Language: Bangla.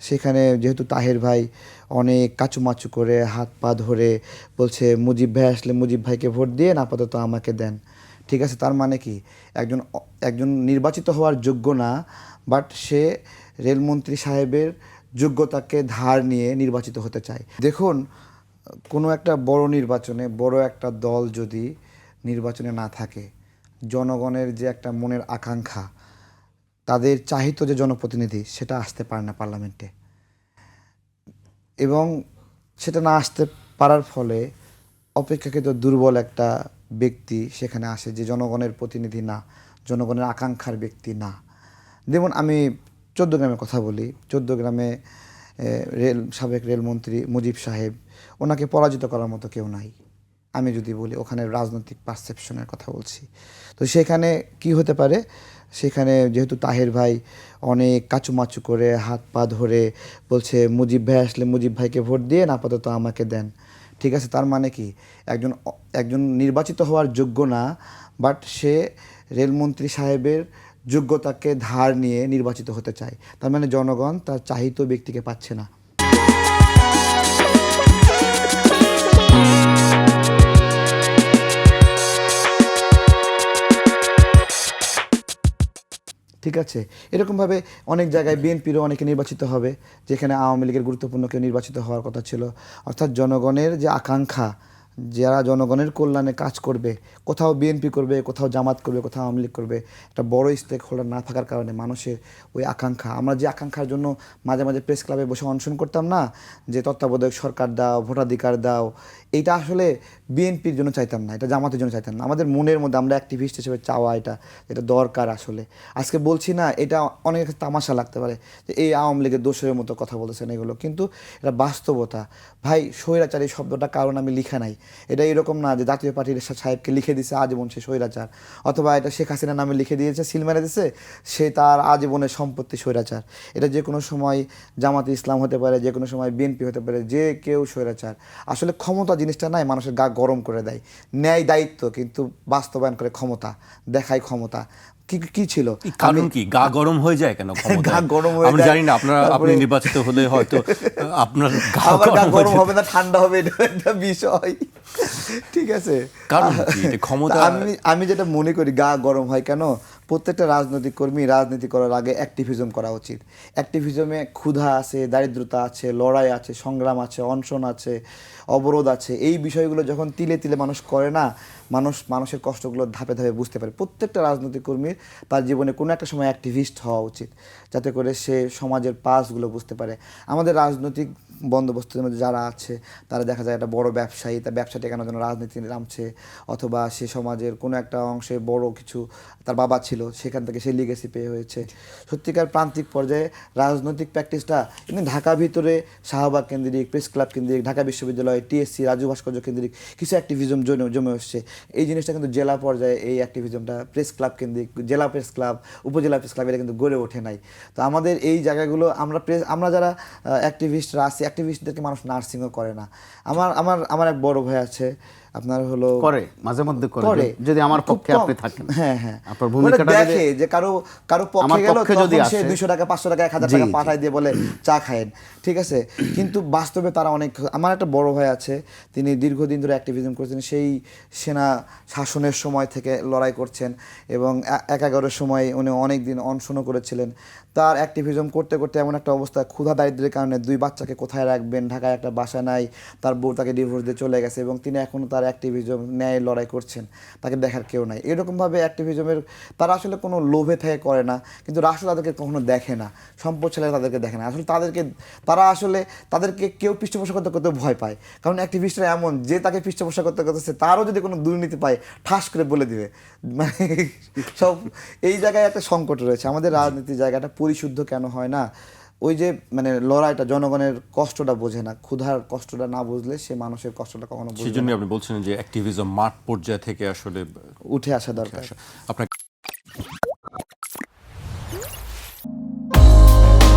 সেখানে যেহেতু তাহের ভাই অনেক কাচুমাচু করে হাত পা ধরে বলছে মুজিব ভাই আসলে মুজিব ভাইকে ভোট দিয়ে আপাতত আমাকে দেন। ঠিক আছে, তার মানে কি একজন একজন নির্বাচিত হওয়ার যোগ্য না, বাট সে রেলমন্ত্রী সাহেবের যোগ্যতাকে ধার নিয়ে নির্বাচিত হতে চায়। দেখুন, কোনো একটা বড় নির্বাচনে বড় একটা দল যদি নির্বাচনে না থাকে, জনগণের যে একটা মনের আকাঙ্ক্ষা, তাদের চাহিত যে জনপ্রতিনিধি সেটা আসতে পারে না পার্লামেন্টে, এবং সেটা না আসতে পারার ফলে অপেক্ষাকৃত দুর্বল একটা ব্যক্তি সেখানে আসে, যে জনগণের প্রতিনিধি না, জনগণের আকাঙ্ক্ষার ব্যক্তি না। যেমন আমি চৌদ্দগ্রামের কথা বলি। চৌদ্দগ্রামে সাবেক রেলমন্ত্রী মুজিব সাহেব, ওনাকে পরাজিত করার মতো কেউ নাই। আমি যদি বলি ওখানে রাজনৈতিক পারসেপশনের কথা বলছি, তো সেখানে কি হতে পারে, সেখানে যেহেতু তাহের ভাই অনেক কাচুমাচু করে হাত পা ধরে বলছে মুজিব ভাই আসলে মুজিব ভাইকে ভোট দিয়ে আপাতত আমাকে দেন। ঠিক আছে, তার মানে কি একজন একজন নির্বাচিত হওয়ার যোগ্য না, বাট সে রেলমন্ত্রী সাহেবের যোগ্যতাকে ধার নিয়ে নির্বাচিত হতে চায়। তার মানে জনগণ তার চাহিত ব্যক্তিকে পাচ্ছে না। ঠিক আছে, এরকমভাবে অনেক জায়গায় বিএনপিরও অনেকে নির্বাচিত হবে, যেখানে আওয়ামী লীগের গুরুত্বপূর্ণ কেউ নির্বাচিত হওয়ার কথা ছিল। অর্থাৎ জনগণের যে আকাঙ্ক্ষা, যারা জনগণের কল্যাণে কাজ করবে, কোথাও বিএনপি করবে, কোথাও জামাত করবে, কোথাও আওয়ামী লীগ করবে, একটা বড় স্টেক হোল্ডার না থাকার কারণে মানুষের ওই আকাঙ্ক্ষা, আমরা যে আকাঙ্ক্ষার জন্য মাঝে মাঝে প্রেস ক্লাবে বসে অনশন করতাম না, যে তত্ত্বাবধায়ক সরকার দাও, ভোটাধিকার দাও, এইটা আসলে বিএনপির জন্য চাইতাম না, এটা জামাতের জন্য চাইতাম না। আমাদের মনের মধ্যে আমরা অ্যাক্টিভিস্ট হিসেবে চাওয়া এটা দরকার আসলে। আজকে বলছি না, এটা অনেক তামাশা লাগতে পারে যে এই আওয়ামী লীগের দোষের মতো কথা বলেছেন এগুলো, কিন্তু এটা বাস্তবতা। ভাই, স্বৈরাচার এই শব্দটা কারণ আমি লিখা নাই। এটা এরকম না যে জাতীয় পার্টির সাহেবকে লিখে দিছে আজীবন সে স্বৈরাচার, অথবা এটা শেখ হাসিনার নামে লিখে দিয়েছে, সিল মেরে দিছে, সে তার আজীবনের সম্পত্তি স্বৈরাচার। এটা যে কোনো সময় জামাতে ইসলাম হতে পারে, যে কোনো সময় বিএনপি হতে পারে, যে কেউ স্বৈরাচার। আসলে ক্ষমতা জিনিসটা নাই, মানুষের গা গরম করে দেয়। ন্যায় দায়িত্ব কিন্তু বাস্তবায়ন করে ক্ষমতা, দেখায় ক্ষমতা। কি ছিল কারণ কি গা গরম হয়ে যায় কেন? গা গরম হয়ে আমরা যায়, জানি না, আপনি নির্বাচিত হলে হয়তো আপনার আবার গা গরম হবে না ঠান্ডা হবে, এটা একটা বিষয়। ঠিক আছে, কারণ কি ক্ষমতা? আমি যেটা মনে করি গা গরম হয় কেন, প্রত্যেকটা রাজনৈতিক কর্মী রাজনীতি করার আগে অ্যাক্টিভিজম করা উচিত। অ্যাক্টিভিজমে ক্ষুধা আছে, দারিদ্রতা আছে, লড়াই আছে, সংগ্রাম আছে, অনশন আছে, অবরোধ আছে। এই বিষয়গুলো যখন তিলে তিলে মানুষ করে না, মানুষের কষ্টগুলো ধাপে ধাপে বুঝতে পারে। প্রত্যেকটা রাজনৈতিক কর্মীর তার জীবনে কোনো একটা সময় অ্যাক্টিভিস্ট হওয়া উচিত, যাতে করে সে সমাজের পাসগুলো বুঝতে পারে। আমাদের রাজনৈতিক বন্দোবস্তের মধ্যে যারা আছে, তারা দেখা যায় একটা বড় ব্যবসায়ী, তার ব্যবসা টেকানোর জন্য রাজনীতি নামছে, অথবা সে সমাজের কোনো একটা অংশে বড় কিছু তার বাবা ছিল, সেখান থেকে সে লিগেসি পেয়ে হয়েছে। সত্যিকার প্রান্তিক পর্যায়ে রাজনৈতিক প্র্যাকটিসটা কিন্তু ঢাকা ভিতরে শাহবাগ কেন্দ্রিক, প্রেস ক্লাব কেন্দ্রিক, ঢাকা বিশ্ববিদ্যালয়, টিএসসি, রাজু ভাস্কর্য কেন্দ্রিক কিছু অ্যাক্টিভিজম জমে আসছে। এই জিনিসটা কিন্তু জেলা পর্যায়ে এই অ্যাক্টিভিজমটা প্রেস ক্লাব কেন্দ্রিক, জেলা প্রেস ক্লাব, উপজেলা প্রেস ক্লাব, এটা কিন্তু গড়ে ওঠে নাই। তো আমাদের এই জায়গাগুলো আমরা যারা অ্যাক্টিভিস্টরা আছি, অ্যাক্টিভিস্টদেরকে মানুষ নার্সিংও করে না। আমার এক বড় ভাই আছে, আপনার হলো করে মাঝে মধ্যে করে যদি আমার পক্ষে আপনি থাকেন। হ্যাঁ হ্যাঁ, আপনার ভূমিকাটা দেখে যে কারো পক্ষে গেল, যদি সে 200 টাকা 500 টাকা 1000 টাকা পাঠায় দিয়ে বলে চা খায়েন, ঠিক আছে। কিন্তু বাস্তবে তারা অনেক, আমার একটা বড় ভাই আছে, তিনি দীর্ঘদিন ধরে অ্যাক্টিভিজম করছেন, সেই সেনা শাসনের সময় থেকে লড়াই করছেন, এবং 11-11 সময় উনি অনেক দিন অনশনও করেছিলেন। তার অ্যাক্টিভিজম করতে করতে এমন একটা অবস্থা, ক্ষুধা দারিদ্রের কারণে 2 বাচ্চাকে কোথায় রাখবেন, ঢাকায় একটা বাসা নাই, তার বউ তাকে ডিভোর্স দিয়ে চলে গেছে, এবং তিনি এখনও তার অ্যাক্টিভিজম ন্যায় লড়াই করছেন, তাকে দেখার কেউ নাই। এরকমভাবে অ্যাক্টিভিজমের তারা আসলে কোনো লোভে থেকে করে না, কিন্তু রাষ্ট্র তাদেরকে কখনো দেখে না, সম্পদশালী তাদেরকে দেখে না। আসলে তাদেরকে কেউ পৃষ্ঠপোষকতা করতে ভয় পায়, কারণ অ্যাক্টিভিস্টরা এমন যে তাকে পৃষ্ঠপোষকতা করতেছে তারও যদি কোনো দুর্নীতি পায় ঠাস করে বলে দিবে। মানে সব এই জায়গায় একটা সংকট রয়েছে। আমাদের রাজনীতির জায়গাটা পরিশুদ্ধ কেন হয় না? ওই যে মানে লড়াইটা, জনগণের কষ্টটা বোঝে না, ক্ষুধার কষ্টটা না বুঝলে সে মানুষের কষ্টটা কখনো বুঝবে না। সেজন্য আপনি বলছেন যে অ্যাক্টিভিজম মাঠ পর্যায়ে থেকে আসলে উঠে আসা দরকার। আপনার